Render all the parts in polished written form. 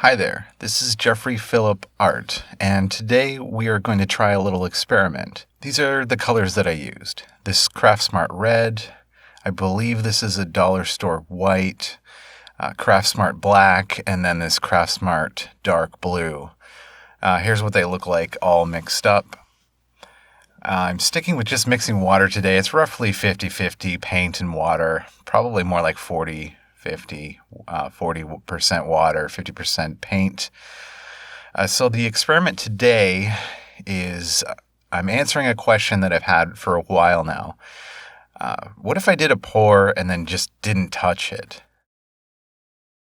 Hi there, this is Jeffrey Phillip Art, and today we are going to try a little experiment. These are the colors that I used. This Craftsmart red, I believe this is a dollar store white, Craftsmart black, and then this Craftsmart dark blue. Here's what they look like all mixed up. I'm sticking with just mixing water today. It's roughly 50-50 paint and water, probably more like 40% water, 50% paint. So the experiment today is I'm answering a question that I've had for a while now. What if I did a pour and then just didn't touch it?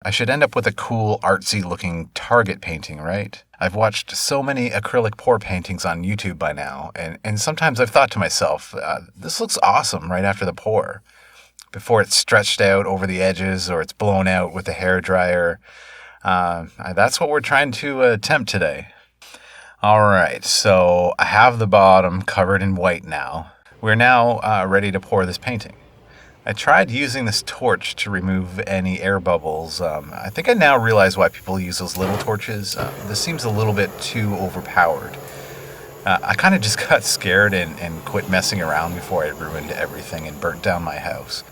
I should end up with a cool, artsy-looking target painting, right? I've watched so many acrylic pour paintings on YouTube by now, and sometimes I've thought to myself, this looks awesome right after the pour, before it's stretched out over the edges or it's blown out with a hairdryer. That's what we're trying to attempt today. All right, so I have the bottom covered in white now. We're now ready to pour this painting. I tried using this torch to remove any air bubbles. I think I now realize why people use those little torches. This seems a little bit too overpowered. I kind of just got scared and quit messing around before I ruined everything and burnt down my house.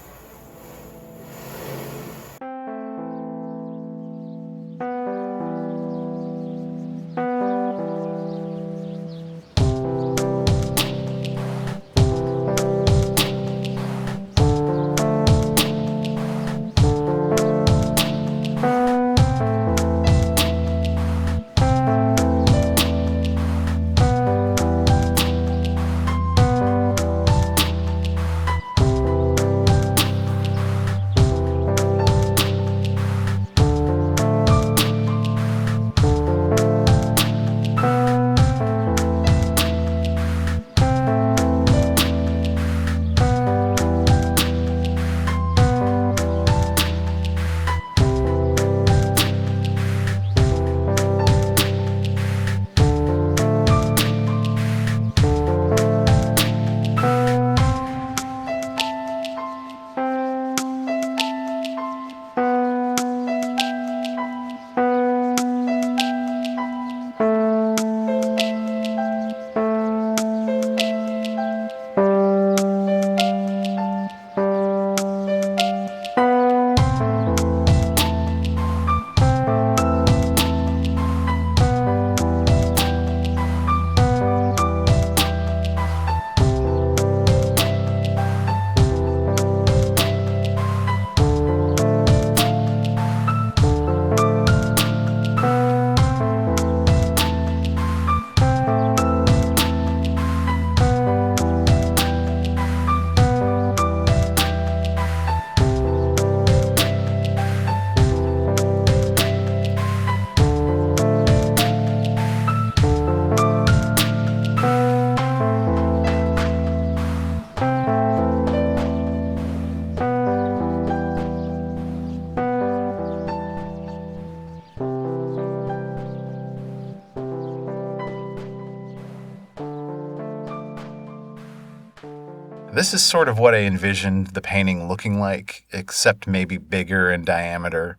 This is sort of what I envisioned the painting looking like, except maybe bigger in diameter.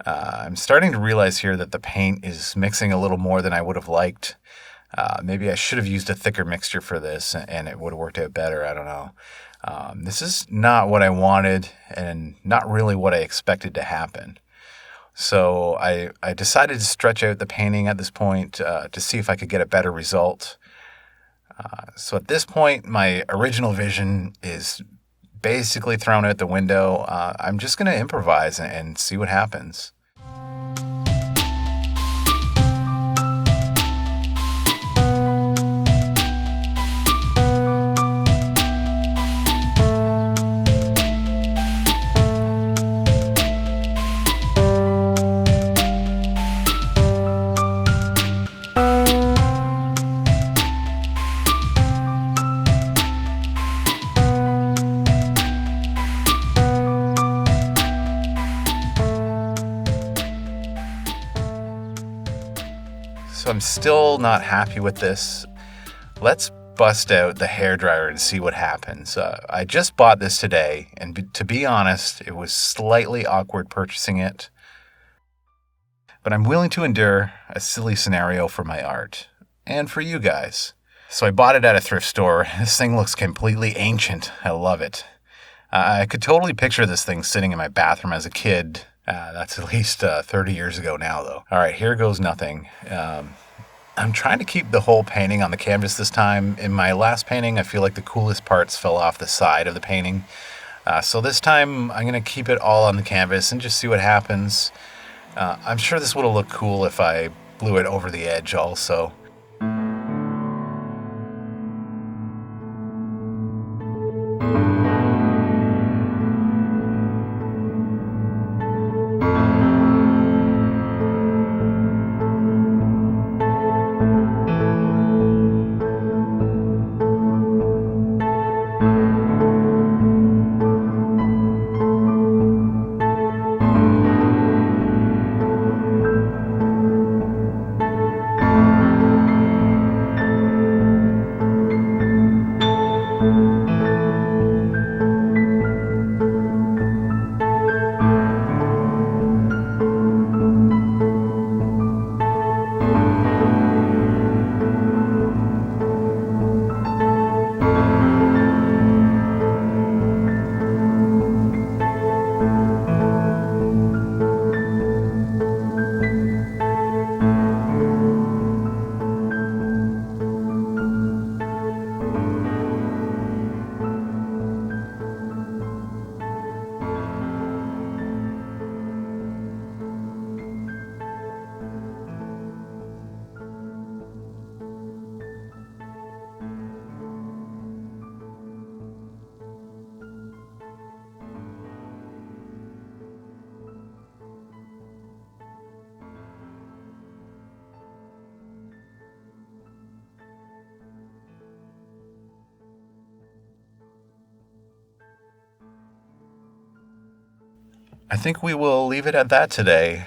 I'm starting to realize here that the paint is mixing a little more than I would have liked. Maybe I should have used a thicker mixture for this and it would have worked out better. I don't know. This is not what I wanted and not really what I expected to happen. So I decided to stretch out the painting at this point to see if I could get a better result. So at this point, my original vision is basically thrown out the window. I'm just going to improvise and see what happens. So I'm still not happy with this. Let's bust out the hairdryer and see what happens. I just bought this today, and to be honest, it was slightly awkward purchasing it. but I'm willing to endure a silly scenario for my art and for you guys. So I bought it at a thrift store. This thing looks completely ancient. I love it. I could totally picture this thing sitting in my bathroom as a kid. That's at least 30 years ago now, though. All right, here goes nothing. I'm trying to keep the whole painting on the canvas this time. In my last painting, I feel like the coolest parts fell off the side of the painting. So this time, I'm going to keep it all on the canvas and just see what happens. I'm sure this would have looked cool if I blew it over the edge also. I think we will leave it at that today.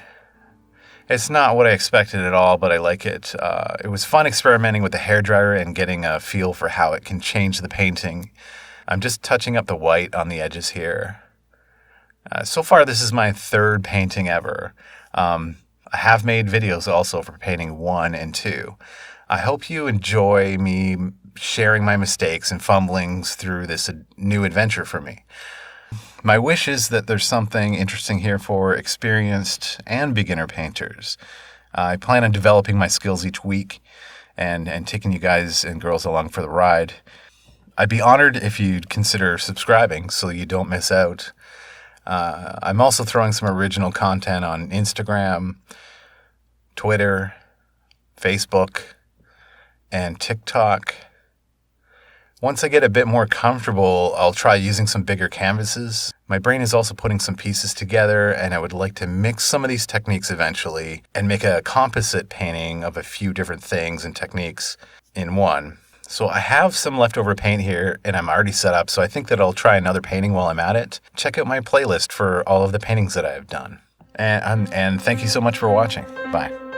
It's not what I expected at all, but I like it. It was fun experimenting with the hairdryer and getting a feel for how it can change the painting. I'm just touching up the white on the edges here. So far, this is my third painting ever. I have made videos also for painting 1 and 2. I hope you enjoy me sharing my mistakes and fumblings through this new adventure for me. My wish is that there's something interesting here for experienced and beginner painters. I plan on developing my skills each week and taking you guys and girls along for the ride. I'd be honored if you'd consider subscribing so you don't miss out. I'm also throwing some original content on Instagram, Twitter, Facebook, and TikTok. Once I get a bit more comfortable, I'll try using some bigger canvases. My brain is also putting some pieces together, and I would like to mix some of these techniques eventually and make a composite painting of a few different things and techniques in one. So I have some leftover paint here, and I'm already set up, so I think that I'll try another painting while I'm at it. Check out my playlist for all of the paintings that I have done. And thank you so much for watching. Bye.